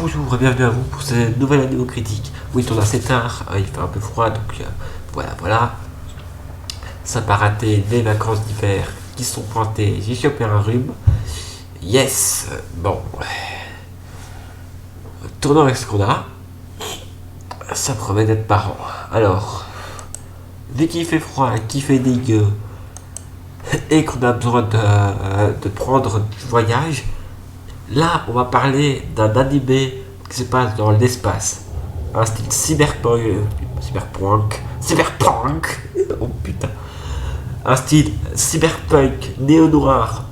Bonjour et bienvenue à vous pour cette nouvelle vidéo critique. Oui, il tourne assez tard, il fait un peu froid, donc voilà. Ça n'a pas raté les vacances d'hiver qui sont pointées, j'ai chopé un rhume. Yes. Bon. Tournons avec ce qu'on a. Ça promet d'être parent. Alors, dès qu'il fait froid, qu'il fait dégueu, et qu'on a besoin de prendre du voyage, là, on va parler d'un animé qui se passe dans l'espace. Un style cyberpunk. Oh putain. Un style cyberpunk, néo-noir,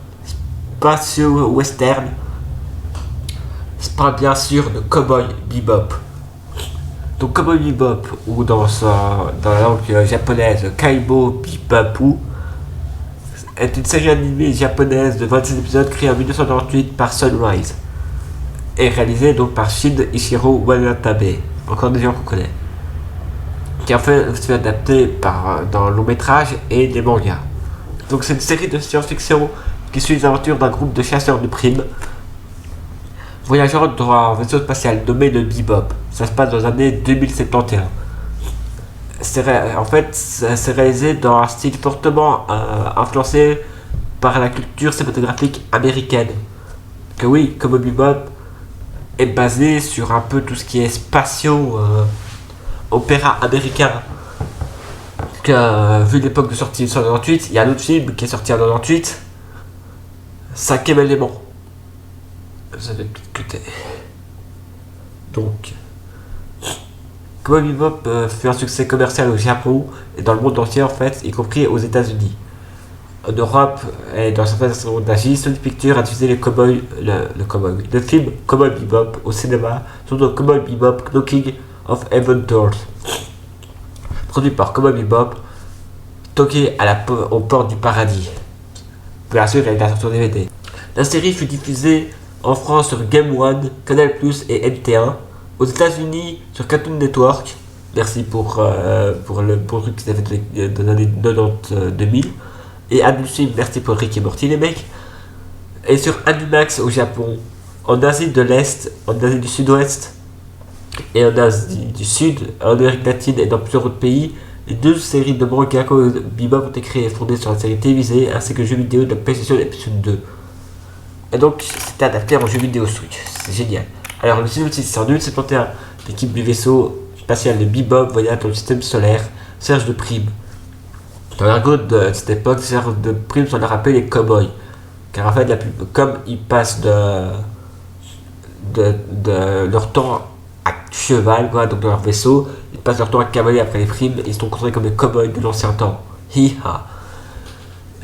spatio-western. Je parle bien sûr de Cowboy Bebop. Donc Cowboy Bebop, ou dans la langue japonaise, Kaibo Bibapu, est une série animée japonaise de 26 épisodes créée en 1998 par Sunrise et réalisée donc par Shin Ichiro Watanabe, encore des gens qu'on connaît, qui a fait se fait adapter dans le long métrage et des mangas. Donc c'est une série de science-fiction qui suit les aventures d'un groupe de chasseurs de primes voyageant dans un vaisseau spatial nommé le Bebop. Ça se passe dans les années 2071. En fait, c'est réalisé dans un style fortement influencé par la culture cinématographique américaine. Que oui, comme Bebop est basé sur un peu tout ce qui est opéra américain. Que vu l'époque de sortie 1998, il y a un autre film qui est sorti en 1998, Cinquième élément. Ça fait piquer. Donc, Cowboy Bebop fut un succès commercial au Japon et dans le monde entier en fait, y compris aux États-Unis. En Europe et dans certaines nations d'Asie, Sony Pictures a diffusé le film Cowboy Bebop au cinéma, surtout Cowboy Bebop Knocking of Heaven Doors, produit par Cowboy Bebop, toqué aux portes du paradis. Bien sûr, il a été sur DVD. La série fut diffusée en France sur Game One, Canal+ et NT1. Aux États-Unis sur Cartoon Network, merci pour le truc qui s'est fait dans l'année 90-2000, et Adult Swim, merci pour Rick et Morty les mecs, et sur Animax au Japon, en Asie de l'Est, en Asie du Sud-Ouest, et en Asie du Sud, en Amérique latine et dans plusieurs autres pays. Les deux séries de manga Bebop ont été créées et fondées sur la série télévisée ainsi que le jeu vidéo de la PlayStation Episode 2. Et donc c'était adapté en jeu vidéo Switch, c'est génial. Alors le synopsis en 1971, l'équipe du vaisseau spatial de Bebop voyage dans le système solaire, cherche de primes. Dans l'argot de cette époque, cherche de primes sont rappelés les cowboys. Car en fait, comme ils passent de leur temps à cheval, donc dans leur vaisseau, ils passent leur temps à cavaler après les primes et ils sont considérés comme les cowboys de l'ancien temps. Hi-ha.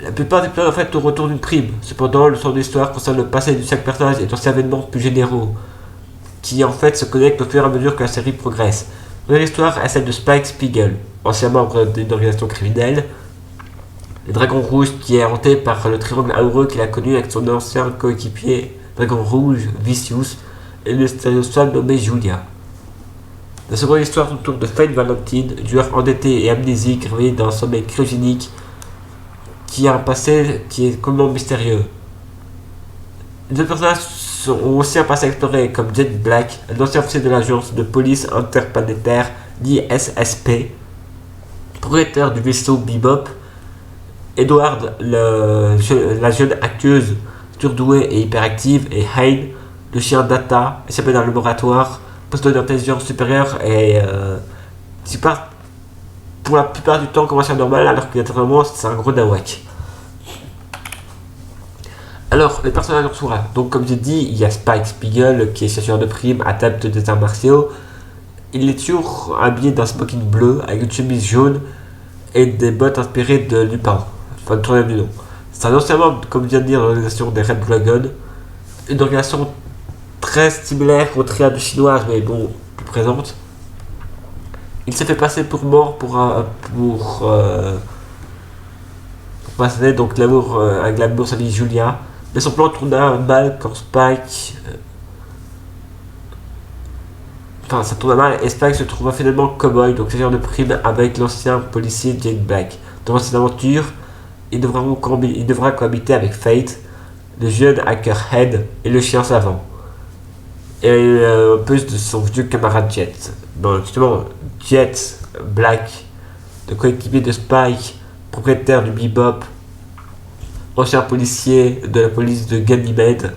La plupart des épisodes en fait au retour d'une prime. Cependant, le sort de l'histoire concerne le passé de chaque personnage et d'anciens événements plus généraux, qui en fait se connectent au fur et à mesure que la série progresse. L'histoire est celle de Spike Spiegel, ancien membre d'une organisation criminelle, le Dragon Rouge, qui est hanté par le triangle amoureux qu'il a connu avec son ancien coéquipier Dragon Rouge, Vicious, et une mystérieuse femme nommée Julia. La seconde histoire autour de Fate Valentine, joueur endetté et amnésique réveillé dans un sommeil cryogénique, qui a un passé qui est complètement mystérieux. Les deux personnages ont aussi un passé à explorer, comme Jet Black, un ancien officier de l'agence de police interplanétaire l'ISSP, propriétaire du vaisseau Bebop, Edward, la jeune acteuse surdouée et hyperactive, et Hein, le chien Data, échappé dans le laboratoire, poste d'intelligence supérieure et pour la plupart du temps comme un chien normal, alors que naturellement c'est un gros nawak. Alors, les personnages en soi, donc comme j'ai dit, il y a Spike Spiegel qui est chasseur de primes, adepte des arts martiaux. Il est toujours habillé d'un smoking bleu avec une chemise jaune et des bottes inspirées de Lupin, enfin le troisième du nom. C'est un ancien membre, comme je viens de dire, de l'organisation des Red Dragon, une organisation très similaire au triade chinoise, mais bon, plus présente. Il s'est fait passer pour mort pour passer donc l'amour avec l'amour sa vie Julia. Mais son plan tourna mal quand Spike. Ça tourna mal et Spike se trouva finalement cowboy, donc chasseur de primes avec l'ancien policier Jake Black. Durant cette aventure, il devra cohabiter avec Fate, le jeune hacker Head et le chien savant. et un peu de son vieux camarade Jet. Bon, justement, Jet Black, le coéquipier de Spike, propriétaire du Bebop, ancien policier de la police de Ganymede.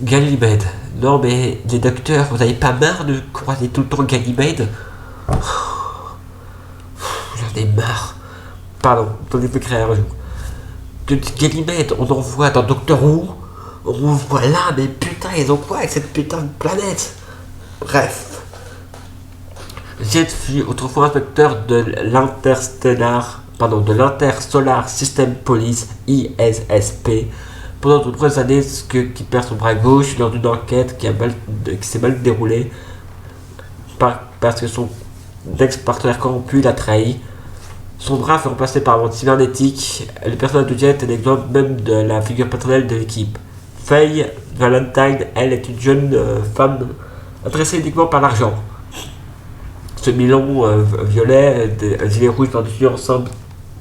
Ganymede. Non mais les docteurs, vous avez pas marre de croiser tout le temps Ganymede? J'en ai marre. Pardon, on est fait créer un jour. De Ganymede, on en voit dans Doctor Who. On voit là, mais putain, ils ont quoi avec cette putain de planète? Bref. Jet fut autrefois inspecteur de l'Intersolar System Police, ISSP, pendant de nombreuses années, qui perd son bras gauche lors d'une enquête qui s'est mal déroulée parce que son ex-partenaire corrompu l'a trahi. Son bras fut remplacé par un monde cybernétique. Le personnage de Jet est l'exemple même de la figure paternelle de l'équipe. Faye Valentine, elle, est une jeune femme intéressée uniquement par l'argent. Semi-long violet, des gilets rouges par-dessus ensemble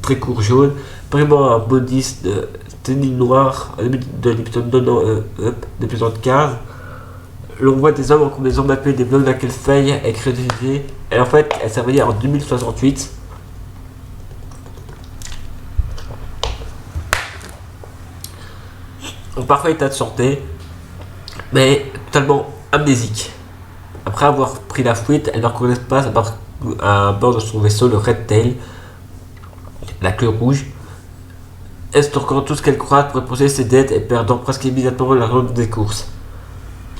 très court jaune, vraiment un bodice de tenue noire de l'épisode 15. L'on voit des hommes en combinaison mappés des blocs dans lesquels Faye est crédibilisée. Et en fait, elle s'est en 2068. En parfait état de santé, mais totalement amnésique. Après avoir pris la fuite, elle ne reconnaît pas à bord de son vaisseau le Red Tail, la queue rouge, estorquant tout ce qu'elle croit pour reposer ses dettes et perdant presque immédiatement l'argent des courses.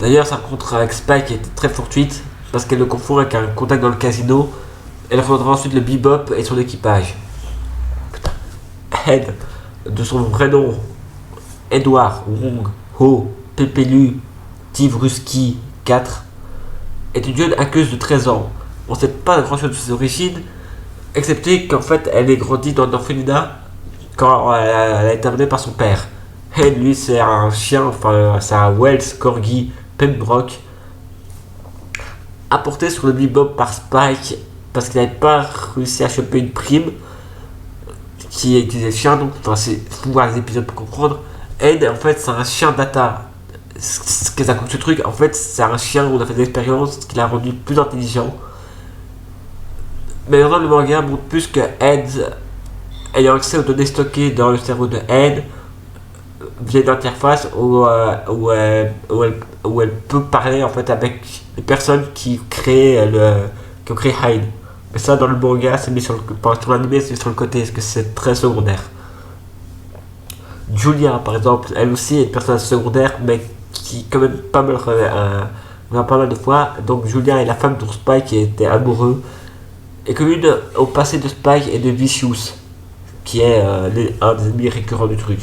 D'ailleurs, sa rencontre avec Spike était très fortuite parce qu'elle le confond avec un contact dans le casino. Elle rejoindra ensuite le Bebop et son équipage. Ed, de son vrai nom, Edward Wong Ho Pepelu Tivruski 4, est une jeune accuse de 13 ans. On ne sait pas grand chose de ses origines, excepté qu'en fait elle est grandie dans l'orphelinat quand elle a été amenée par son père. Ed, lui, c'est un chien, enfin c'est un Wells Corgi Pembroke, apporté sur le Bebop par Spike parce qu'il n'avait pas réussi à choper une prime qui utilisait le chien, donc il faut voir les épisodes pour comprendre. Ed, en fait, c'est un chien data. Ce que ça coûte ce truc, en fait, c'est un chien où on a fait des expériences qui l'a rendu plus intelligent. Mais maintenant, le manga montre plus que Ed, ayant accès aux données stockées dans le cerveau de Ed, via une interface où elle peut parler en fait avec les personnes qui ont créé Hyde. Mais ça, dans le manga, c'est mis sur l'anime, c'est mis sur le côté, parce que c'est très secondaire. Julia, par exemple, elle aussi est une personnage secondaire, mais qui quand même pas mal de fois. Donc Julia est la femme dont Spike était amoureux, et commune au passé de Spike et de Vicious, qui est un des ennemis récurrents du truc.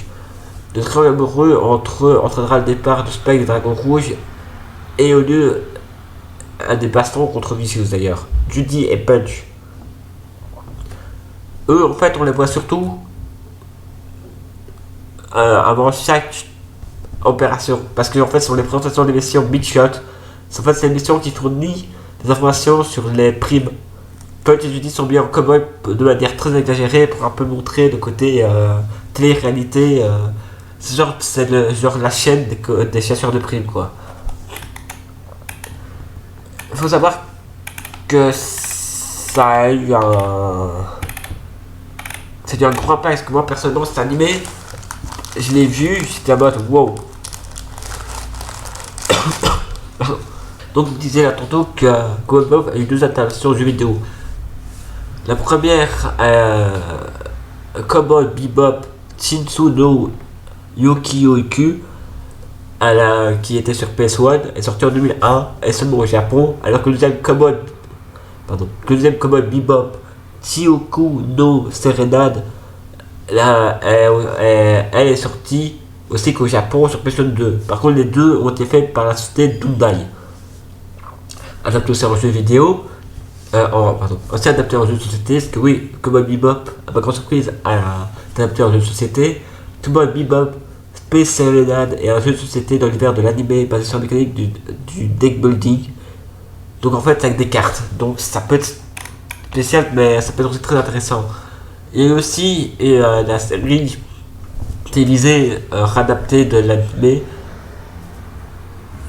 Le triangle amoureux entre eux entraînera le départ de Spike des Dragons Rouges, et au lieu un des bastons contre Vicious d'ailleurs. Judy et Punch. Eux, en fait, on les voit surtout avant chaque opération, parce que en fait, ce sont les présentations des missions Big Shot. En fait, c'est une mission qui fournit des informations sur les primes. Punch et Judy sont bien en cowboy de manière très exagérée pour un peu montrer le côté télé-réalité. C'est le genre la chaîne des chasseurs de primes, quoi. Il faut savoir que ça a eu c'est eu un gros impact, parce que moi personnellement cet animé, je l'ai vu, j'étais en mode wow. Donc je disais là tantôt que Cowboy a eu deux adaptations de jeux vidéo. La première, Cowboy Bebop Shinsu no Yokioiku, qui était sur PS1, est sortie en 2001, et seulement au Japon, alors que le deuxième Cowboy Bebop Chioku no Serenade, là, elle est sortie aussi qu'au Japon sur PS2. Par contre, les deux ont été faits par la société Bandai. Adapté aussi en jeu vidéo, aussi adapté en jeu de société, parce que oui, Cowboy Bebop, à ma grande surprise, a été adapté en jeu de société. Cowboy Bebop Space Serenade est un jeu de société dans l'univers de l'anime basé sur la mécanique du deck building. Donc en fait, avec des cartes. Donc ça peut être spécial, mais ça peut être aussi très intéressant. Il y a aussi la série télévisée réadaptée de l'anime.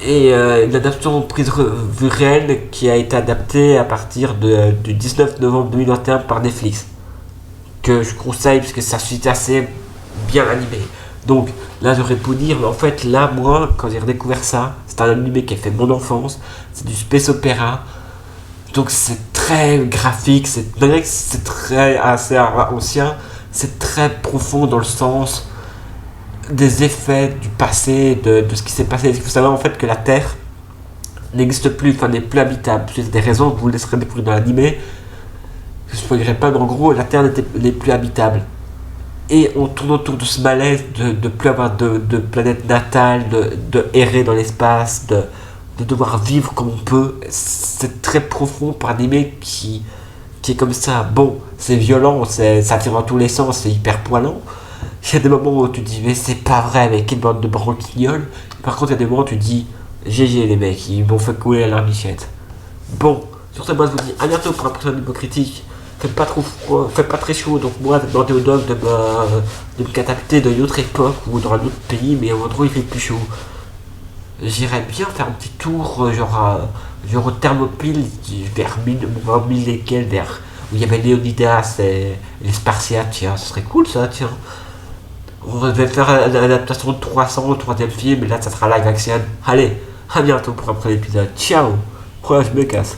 Et une adaptation prise vue réelle qui a été adaptée à partir du 19 novembre 2021 par Netflix. Que je conseille parce que ça suit assez bien animé. Donc là j'aurais pu dire, mais en fait là moi quand j'ai redécouvert ça, c'est un animé qui a fait mon enfance, c'est du space opéra, donc c'est très graphique, c'est très assez ancien, c'est très profond dans le sens des effets du passé, de ce qui s'est passé. Il faut savoir en fait que la Terre n'existe plus, enfin n'est plus habitable. C'est des raisons que vous laisserez découvrir dans l'animé. Je ne spoilerai pas, mais en gros la Terre n'est plus habitable. Et on tourne autour de ce malaise de plus avoir de planète natale, de errer dans l'espace, de devoir vivre comme on peut. C'est très profond pour un animé qui est comme ça. Bon, c'est violent, ça tire dans tous les sens, c'est hyper poilant. Il y a des moments où tu te dis, mais c'est pas vrai, avec une bande de branquignoles. Par contre, il y a des moments où tu te dis, GG les mecs, ils m'ont fait couler la larmichette. Bon, sur ce, moi je vous dis à bientôt pour un prochain niveau critique. Faites pas trop froid, faites pas très chaud, donc moi j'ai demandé au dog de me catapulter dans une autre époque ou dans un autre pays, mais en endroit il fait plus chaud. J'irais bien faire un petit tour, genre au Thermopyle, vers 1000 lesquels, vers où il y avait Léonidas et les Spartiates, tiens, ce serait cool ça, tiens. On devait faire l'adaptation de 300 au troisième film, et là ça sera live action. Allez, à bientôt pour un prochain épisode. Ciao. Ouais, je me casse.